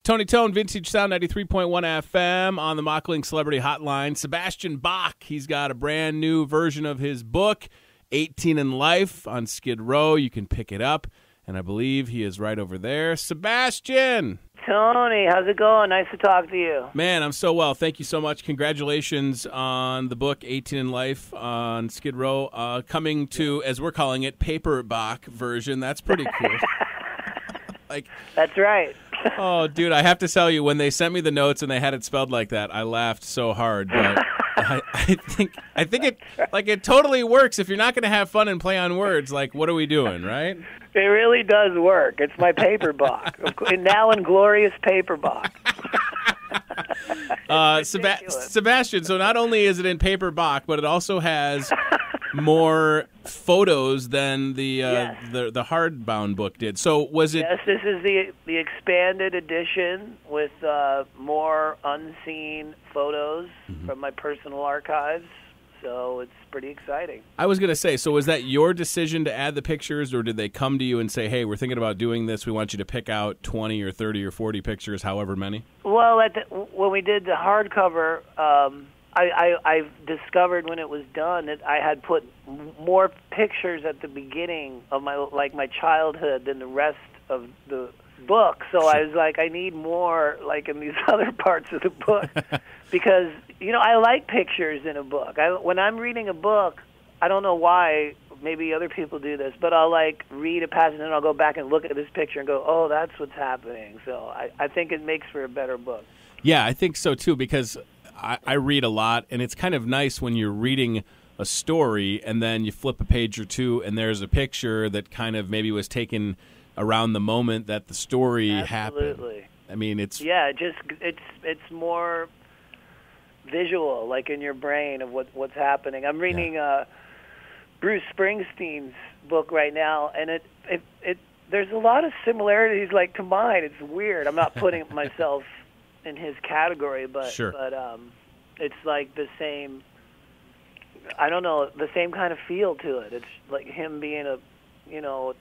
Tony Tone, Vintage Sound 93.1 FM on the Mockling Celebrity Hotline. Sebastian Bach, he's got a brand new version of his book, 18 in Life, on Skid Row. You can pick it up, and I believe he is right over there. Sebastian! Tony, how's it going? Nice to talk to you. Man, I'm so well. Thank you so much. Congratulations on the book, 18 in Life, on Skid Row. Coming to, as we're calling it, Paperback version. That's pretty cool. That's right. Oh, dude, I have to tell you, when they sent me the notes and they had it spelled like that, I laughed so hard. But I think it totally works. If you're not going to have fun and play on words, like, what are we doing, right? It really does work. It's my Paperback. Now in glorious Paperback. Sebastian, so not only is it in Paperback, but it also has more photos than the hardbound book did. So was it? Yes, this is the expanded edition with more unseen photos from my personal archives. So it's pretty exciting. I was going to say, so was that your decision to add the pictures, or did they come to you and say, hey, we're thinking about doing this, we want you to pick out 20 or 30 or 40 pictures, however many? Well, when we did the hardcover, I discovered when it was done that I had put more pictures at the beginning of my childhood than the rest of the book. So sure. I was like, I need more like in these other parts of the book because, I like pictures in a book. When I'm reading a book, I don't know why, maybe other people do this, but I'll read a passage and then I'll go back and look at this picture and go, oh, that's what's happening. So I think it makes for a better book. Yeah, I think so too, because I read a lot, and it's kind of nice when you're reading a story and then you flip a page or two and there's a picture that kind of maybe was taken around the moment that the story happened. Absolutely. I mean, it's more visual, like in your brain of what's happening. I'm reading Bruce Springsteen's book right now, and it there's a lot of similarities combined. It's weird. I'm not putting myself in his category, but sure. But it's like the same. I don't know, the same kind of feel to it. It's like him being a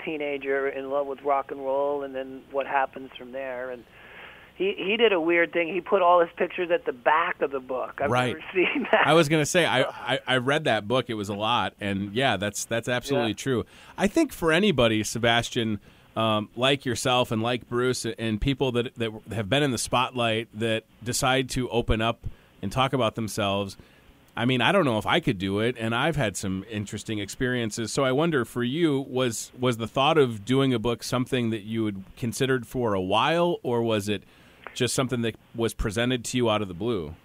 teenager in love with rock and roll, and then what happens from there. And he did a weird thing. He put all his pictures at the back of the book. I've never seen that. I was going to say, I read that book. It was a lot, and yeah, that's absolutely true. I think for anybody, Sebastian, like yourself and like Bruce and people that have been in the spotlight that decide to open up and talk about themselves, I mean, I don't know if I could do it, and I've had some interesting experiences. So I wonder, for you, was the thought of doing a book something that you had considered for a while, or was it just something that was presented to you out of the blue?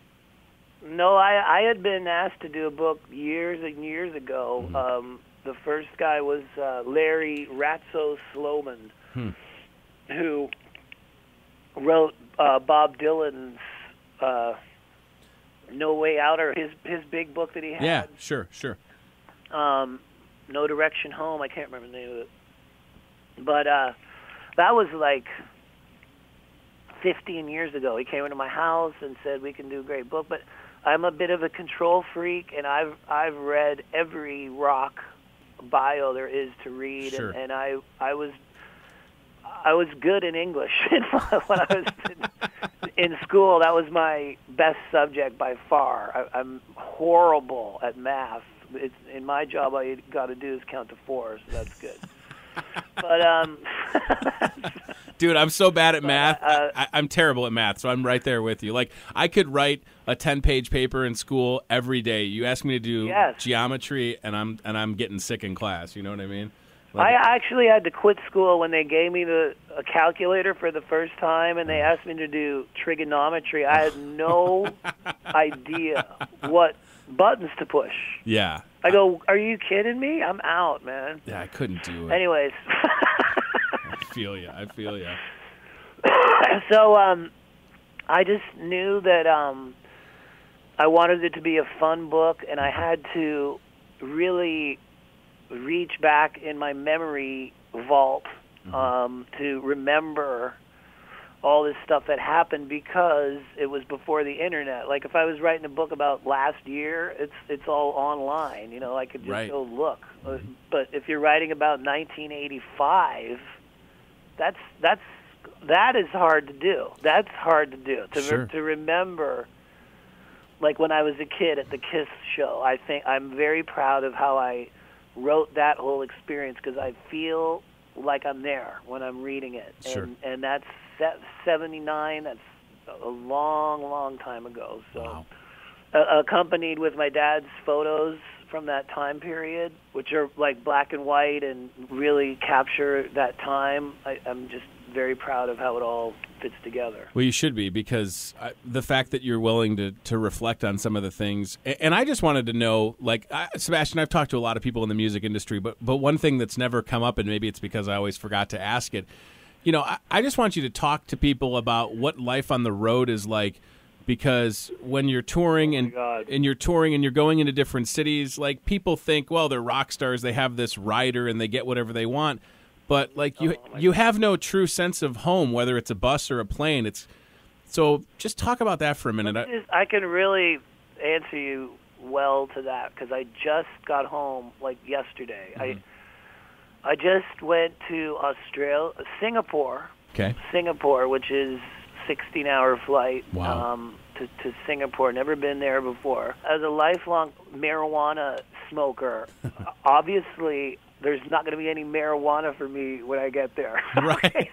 No, I had been asked to do a book years and years ago. Mm-hmm. The first guy was Larry Ratso Sloman, who wrote Bob Dylan's No Way Out, or his big book that he had. Yeah, sure. No Direction Home. I can't remember the name of it. But that was 15 years ago. He came into my house and said, we can do a great book. But I'm a bit of a control freak, and I've read every rock bio there is to read. Sure. And I was good in English when I was in school. That was my best subject by far. I'm horrible at math. In my job, all you got to do is count to 4, so that's good. But dude, I'm so bad at math. I'm terrible at math, so I'm right there with you. I could write a 10-page paper in school every day. You ask me to do geometry, and I'm getting sick in class. You know what I mean? I actually had to quit school when they gave me a calculator for the first time, and they asked me to do trigonometry. I had no idea what buttons to push. Yeah. I go, are you kidding me? I'm out, man. Yeah, I couldn't do it. Anyways. I feel you. So I just knew that I wanted it to be a fun book, and I had to really reach back in my memory vault to remember all this stuff that happened, because it was before the internet. Like if I was writing a book about last year, it's all online. I could just go look. But if you're writing about 1985, that's that is hard to do. That's hard to do. Sure. To remember, like when I was a kid at the Kiss show, I think I'm very proud of how I wrote that whole experience because I feel like I'm there when I'm reading it. Sure. And that's 79. That's a long, long time ago. So, wow. Accompanied with my dad's photos from that time period, which are like black and white and really capture that time. I'm just very proud of how it all fits together. Well, you should be, because the fact that you're willing to reflect on some of the things. And I just wanted to know, like, Sebastian, I've talked to a lot of people in the music industry, but one thing that's never come up, and maybe it's because I always forgot to ask it, you know, I just want you to talk to people about what life on the road is like, because when you're touring and you're touring and you're going into different cities, like, people think, well, they're rock stars, they have this rider and they get whatever they want. But like you have no true sense of home, whether it's a bus or a plane. So just talk about that for a minute. I can really answer you well to that because I just got home like yesterday. Mm-hmm. I just went to Singapore. Okay. Singapore, which is 16-hour flight. Wow. To Singapore. Never been there before. As a lifelong marijuana smoker, obviously there's not going to be any marijuana for me when I get there. Right.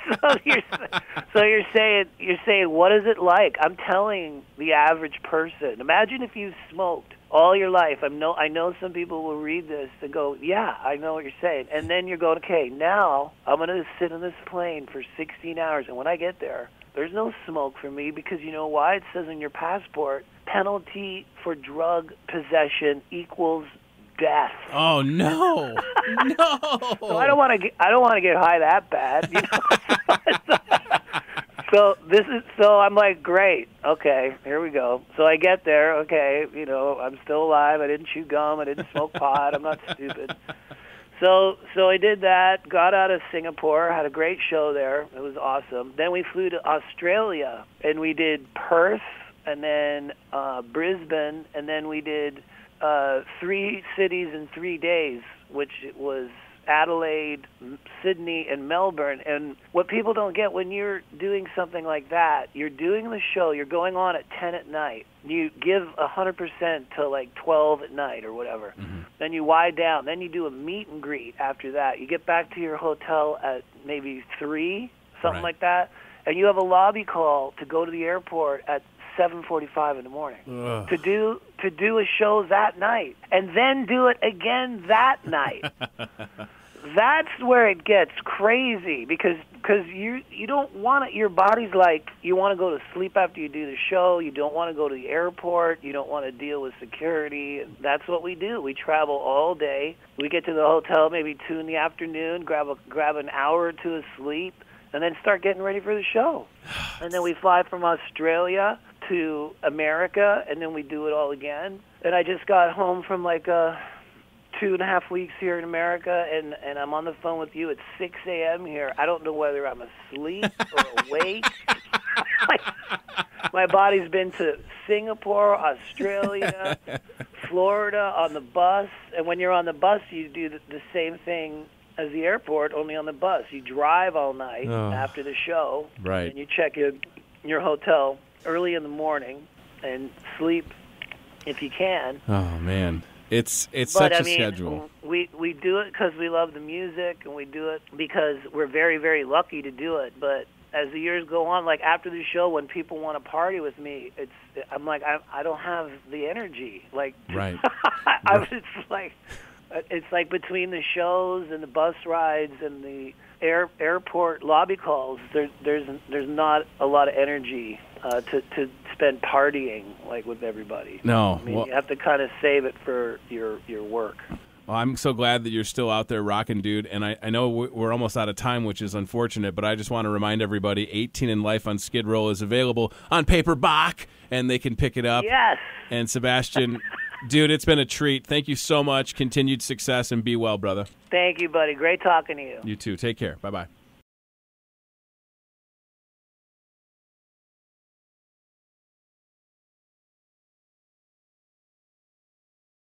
So you're saying what is it like? I'm telling the average person. Imagine if you smoked all your life. I know some people will read this and go, yeah, I know what you're saying. And then you're going, okay, now I'm going to sit in this plane for 16 hours. And when I get there, there's no smoke for me because you know why? It says in your passport, penalty for drug possession equals death. Oh no, no! So I don't want to get high that bad. You know? So I'm like, great, okay, here we go. So I get there, okay, you know, I'm still alive. I didn't chew gum. I didn't smoke pot. I'm not stupid. So I did that. Got out of Singapore. Had a great show there. It was awesome. Then we flew to Australia and we did Perth and then Brisbane and then we did 3 cities in 3 days, which was Adelaide, Sydney, and Melbourne. And what people don't get when you're doing something like that, you're doing the show, you're going on at 10 at night. You give 100% till like 12 at night or whatever. Mm-hmm. Then you wind down. Then you do a meet and greet after that. You get back to your hotel at maybe 3, something like that, and you have a lobby call to go to the airport at 7:45 in the morning to do a show that night, and then do it again that night. That's where it gets crazy because you don't want it. Your body's like, you want to go to sleep after you do the show. You don't want to go to the airport. You don't want to deal with security. That's what we do. We travel all day. We get to the hotel maybe 2 in the afternoon, grab an hour or 2 of sleep, and then start getting ready for the show. And then we fly from Australia to America, and then we do it all again. And I just got home from like 2.5 weeks here in America, and I'm on the phone with you at 6 a.m. here. I don't know whether I'm asleep or awake. My body's been to Singapore, Australia, Florida on the bus. And when you're on the bus, you do the same thing as the airport, only on the bus. You drive all night after the show, right? And you check in your hotel early in the morning and sleep if you can. Oh man, it's such a schedule. We do it because we love the music, and we do it because we're very, very lucky to do it. But as the years go on, like after the show, when people want to party with me, I'm like, I don't have the energy. Like, right. It's like between the shows and the bus rides and the airport lobby calls, there's not a lot of energy to spend partying like with everybody. No, I mean, you have to kind of save it for your work. Well, I'm so glad that you're still out there rocking, dude. And I know we're almost out of time, which is unfortunate, but I just want to remind everybody, 18 in Life on Skid Row is available on Paperback, and they can pick it up. Yes. And Sebastian, dude, it's been a treat. Thank you so much. Continued success, and be well, brother. Thank you, buddy. Great talking to you. You too. Take care. Bye-bye.